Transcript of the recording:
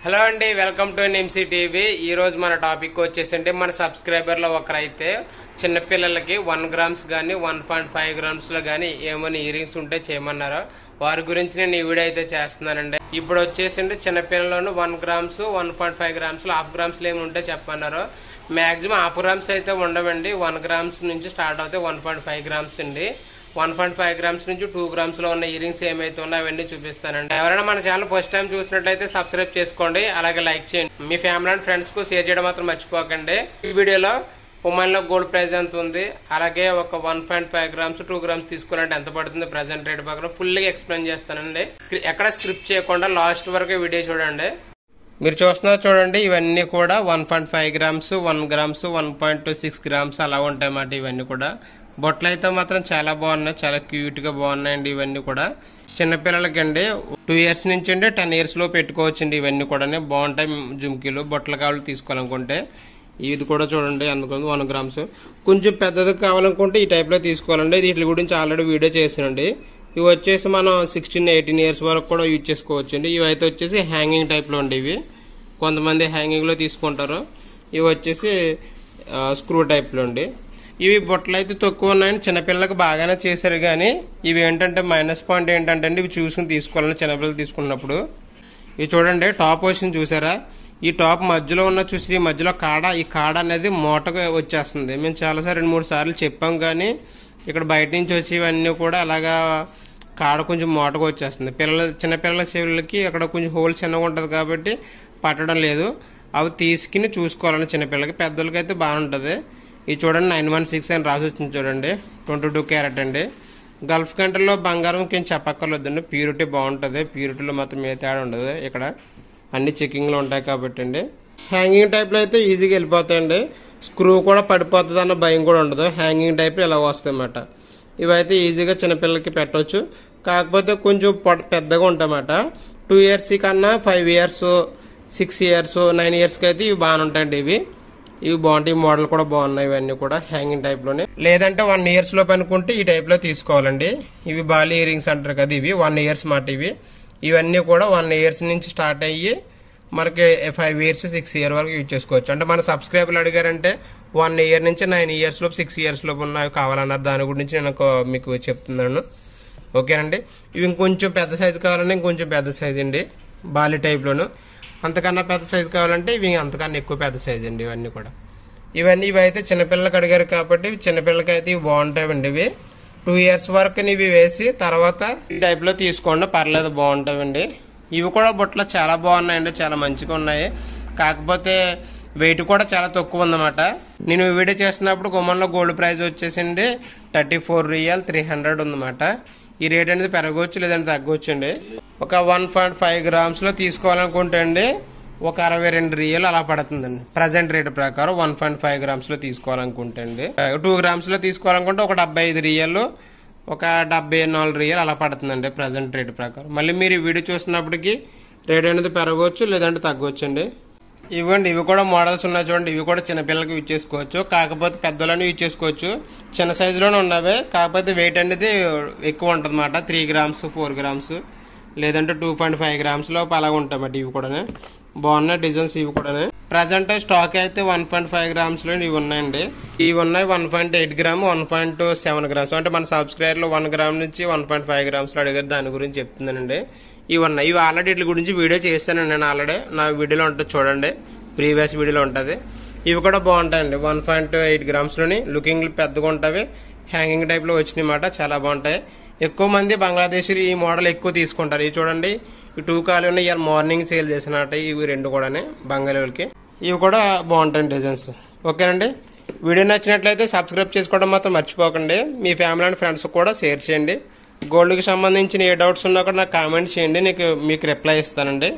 Hello అండి, welcome to NMC TV. ఈ రోజు మన టాపిక్ వచ్చేసి మన సబ్స్క్రైబర్ లో ఒకరైతే చిన్నపిల్లలకి 1 గ్రామ్స్ గానీ 1.5 గ్రామ్స్ లో గానీ ఏమైనా ఇయరింగ్స్ ఉంటే చేయమన్నారో వారి గురించి నేను ఈ వీడియో అయితే చేస్తున్నానండి. ఇప్పుడు వచ్చేసి చిన్నపిల్లలను 1 గ్రామ్స్ 1.5 గ్రామ్స్ హాఫ్ గ్రామ్స్ లో ఏమి ఉంటే చెప్పన్నారు. మాక్సిమం హాఫ్ గ్రామ్స్ అయితే ఉండవండి. 1 గ్రామ్స్ నుంచి స్టార్ట్ అవుతాయి 1.5 గ్రామ్స్ అండి. 1.5 గ్రామ్స్ నుంచి 2 గ్రామ్స్ లో ఉన్న ఇయరింగ్స్ ఏమైతే ఉన్నాయో అవన్నీ చూపిస్తానండి. ఎవరైనా మన ఛానల్ ఫస్ట్ టైం చూసినట్లయితే సబ్స్క్రైబ్ చేసుకోండి, అలాగే లైక్ చేయండి. మీ ఫ్యామిలీ అండ్ ఫ్రెండ్స్ కు షేర్ చేయడం మాత్రం మర్చిపోకండి. ఈ వీడియోలో ఉమెన్ లో గోల్డ్ ప్రైస్ ఎంత ఉంది, అలాగే ఒక 1.5 గ్రామ్స్ 2 గ్రామ్స్ తీసుకోవాలంటే ఎంత పడుతుంది ప్రెసెంట్ రేట్ ప్రకారం ఫుల్ గా ఎక్స్ప్లెయిన్ చేస్తానండి. ఎక్కడ స్క్రిప్ట్ చేయకుండా లాస్ట్ వరకు వీడియో చూడండి. మీరు చూస్తున్నారు చూడండి, ఇవన్నీ కూడా 1.5 గ్రామ్స్ 1 గ్రామ్స్ 1.26 గ్రామ్స్ అలా ఉంటాయి అన్నమాట. ఇవన్నీ కూడా బొట్లు అయితే మాత్రం చాలా బాగున్నాయి, చాలా క్యూట్ గా బాగున్నాయండి. ఇవన్నీ కూడా చిన్నపిల్లలకి అండి 2 ఇయర్స్ నుంచి అండి 10 ఇయర్స్ లో పెట్టుకోవచ్చండి. ఇవన్నీ కూడా బాగుంటాయి. జుమ్కీలు బొట్టలు కావాలి తీసుకోవాలనుకుంటే ఇది కూడా చూడండి అందుకని 1 గ్రామ్స్. కొంచెం పెద్దది కావాలనుకుంటే ఈ టైప్ లో తీసుకోవాలండి. వీటి గురించి ఆల్రెడీ వీడియో చేసానండి. ఇవి వచ్చేసి మనం 16-18 ఇయర్స్ వరకు కూడా యూజ్ చేసుకోవచ్చండి. ఇవి అయితే వచ్చేసి హ్యాంగింగ్ టైప్ లో ఉండి ఇవి కొంతమంది హ్యాంగింగ్ లో తీసుకుంటారు. ఇవి వచ్చేసి స్క్రూ టైప్ లో ఉండి ఇవి బొట్టలు అయితే తక్కువ ఉన్నాయని చిన్నపిల్లలకు బాగానే చేశారు. కానీ ఇవి ఏంటంటే మైనస్ పాయింట్ ఏంటంటే ఇవి చూసుకుని తీసుకోవాలని చిన్నపిల్లలు తీసుకున్నప్పుడు. ఇవి చూడండి టాప్ వచ్చింది చూసారా, ఈ టాప్ మధ్యలో ఉన్న చూసి ఈ మధ్యలో ఈ కాడ అనేది మూటగా వచ్చేస్తుంది. మేము చాలాసార్లు 2-3 సార్లు చెప్పాం, కానీ ఇక్కడ బయట నుంచి వచ్చి ఇవన్నీ కూడా అలాగా కాడ కొంచెం మూటగా వచ్చేస్తుంది. చిన్నపిల్లల చెవులకి అక్కడ కొంచెం హోల్ చిన్నగా ఉంటుంది కాబట్టి పట్టడం లేదు. అవి తీసుకుని చూసుకోవాలని చిన్నపిల్లలకి. పెద్దలకి అయితే బాగుంటుంది. ఇది చూడండి 916 అని రాసి వచ్చింది చూడండి, 22 క్యారెట్ అండి. గల్ఫ్ కంట్రీలో బంగారం ఏం చెప్పక్కర్లేదండి, ప్యూరిటీ బాగుంటుంది. ప్యూరిటీలో మాత్రం ఏ తేడా ఉండదు. ఇక్కడ అన్ని చెకింగ్లు ఉంటాయి కాబట్టి అండి. హ్యాంగింగ్ టైప్లో అయితే ఈజీగా వెళ్ళిపోతాయండి. స్క్రూ కూడా పడిపోతుంది అన్న భయం కూడా ఉండదు. హ్యాంగింగ్ టైప్ ఇలా వస్తాయి అన్నమాట. ఇవైతే ఈజీగా చిన్నపిల్లలకి పెట్టవచ్చు. కాకపోతే కొంచెం పెద్దగా ఉంటాయన్నమాట. 2 ఇయర్స్ కన్నా 5 ఇయర్స్ 6 ఇయర్స్ 9 ఇయర్స్కి అయితే ఇవి బాగానే ఉంటాయండి. ఇవి బాగుంటాయి. మోడల్ కూడా బాగున్నాయి. ఇవన్నీ కూడా హ్యాంగింగ్ టైప్ లోనే. లేదంటే 1 ఇయర్స్ లోపు అనుకుంటే ఈ టైప్ లో తీసుకోవాలండి. ఇవి బాలీ ఇయరింగ్స్ అంటారు కదా, ఇవి 1 ఇయర్స్ మాట. ఇవన్నీ కూడా 1 ఇయర్స్ నుంచి స్టార్ట్ అయ్యి మనకి 5 ఇయర్స్ 6 ఇయర్ వరకు యూజ్ చేసుకోవచ్చు. అంటే మన సబ్స్క్రైబర్లు అడిగారంటే 1 ఇయర్ నుంచి 9 ఇయర్స్ లోపు 6 ఇయర్స్ లోపు ఉన్నవి కావాలన్నారు. దాని గురించి నేను మీకు చెప్తున్నాను. ఓకేనండి. ఇవి ఇంకొంచెం పెద్ద సైజు కావాలంటే ఇంకొంచెం పెద్ద సైజ్ అండి, బాలీ టైప్ లోను. అంతకన్నా పెద్ద సైజు కావాలంటే ఇవి అంతకన్నా ఎక్కువ పెద్ద సైజు అండి. ఇవి అయితే చిన్నపిల్లలకి అడిగారు కాబట్టి చిన్నపిల్లలకి అయితే ఇవి బాగుంటాయండి. ఇవి 2 ఇయర్స్ వరకు ఇవి వేసి తర్వాత ఈ టైప్ లో తీసుకోండి, పర్లేదు బాగుంటాయండి. ఇవి కూడా బుట్టలు చాలా బాగున్నాయండి, చాలా మంచిగా ఉన్నాయి. కాకపోతే వెయిట్ కూడా చాలా తక్కువ ఉందన్నమాట. నేను వీడియో చేస్తున్నప్పుడు గుమ్మంలో గోల్డ్ ప్రైస్ వచ్చేసిండి 34 రియల్ 300 ఉందన్నమాట. ఈ రేట్ అనేది పెరగవచ్చు లేదంటే తగ్గవచ్చు అండి. ఒక 1.5 గ్రామ్స్ లో తీసుకోవాలనుకుంటే అండి ఒక 62 రియల్ అలా పడుతుందండి. ప్రజెంట్ రేట్ ప్రకారం 1.5 గ్రామ్స్ లో తీసుకోవాలనుకుంటే అండి. 2 గ్రామ్స్ లో తీసుకోవాలనుకుంటే ఒక 75 రియల్ ఒక 74 రియల్ అలా పడుతుందండి ప్రజెంట్ రేట్ ప్రకారం. మళ్ళీ మీరు ఈ వీడియో చూస్తున్నప్పటికీ రేట్ అనేది పెరగవచ్చు లేదంటే తగ్గవచ్చు అండి. ఇవి కూడా మోడల్స్ ఉన్నాయి చూడండి. ఇవి కూడా చిన్నపిల్లలకి యూజ్ చేసుకోవచ్చు, కాకపోతే పెద్దలను యూజ్ చేసుకోవచ్చు. చిన్న సైజులోనే ఉన్నవే, కాకపోతే వెయిట్ అనేది ఎక్కువ ఉంటుంది అన్నమాట. 3 గ్రామ్స్ 4 గ్రామ్స్ లేదంటే 2.5 గ్రామ్స్ లో అలా ఉంటాయి. ఇవి కూడా బాగున్నాయి డిజైన్స్. ఇవి కూడా ప్రజెంట్ స్టాక్ అయితే 1.5 గ్రామ్స్ లో ఇవి ఉన్నాయండి. ఇవి ఉన్నాయి 1.8 గ్రామ్ 1.7 గ్రామ్స్. అంటే మన సబ్స్క్రైబర్ లో 1 గ్రామ్ నుంచి 1.5 గ్రామ్స్ లో అడిగారు, దాని గురించి చెప్తున్నానండి. ఇవి ఉన్నాయి. ఇవి ఆల్రెడీ వీటి గురించి వీడియో చేస్తానండి నేను. ఆల్రెడీ నా వీడియోలో ఉంటుంది చూడండి, ప్రీవియస్ వీడియోలో ఉంటుంది. ఇవి కూడా బాగుంటాయండి. 1.8 గ్రామ్స్ లోని లుకింగ్ పెద్దగా ఉంటాయి. హ్యాంగింగ్ టైప్ లో వచ్చినాయి మాట, చాలా బాగుంటాయి. ఎక్కువ మంది బంగ్లాదేశీలు ఈ మోడల్ ఎక్కువ తీసుకుంటారు. ఇవి చూడండి, ఈ 2 కాలు ఉన్నాయి. ఇవాళ మార్నింగ్ సేల్ చేసినట్ట ఇవి 2 కూడా బంగాళీలకి. ఇవి కూడా బాగుంటాయి డిజైన్స్. ఓకేనండి. వీడియో నచ్చినట్లయితే సబ్స్క్రైబ్ చేసుకోవడం మాత్రం మర్చిపోకండి. మీ ఫ్యామిలీ అండ్ ఫ్రెండ్స్ కూడా షేర్ చేయండి. గోల్డ్కి సంబంధించిన ఏ డౌట్స్ ఉన్నా కూడా నాకు కామెంట్ చేయండి, మీకు రిప్లై ఇస్తానండి.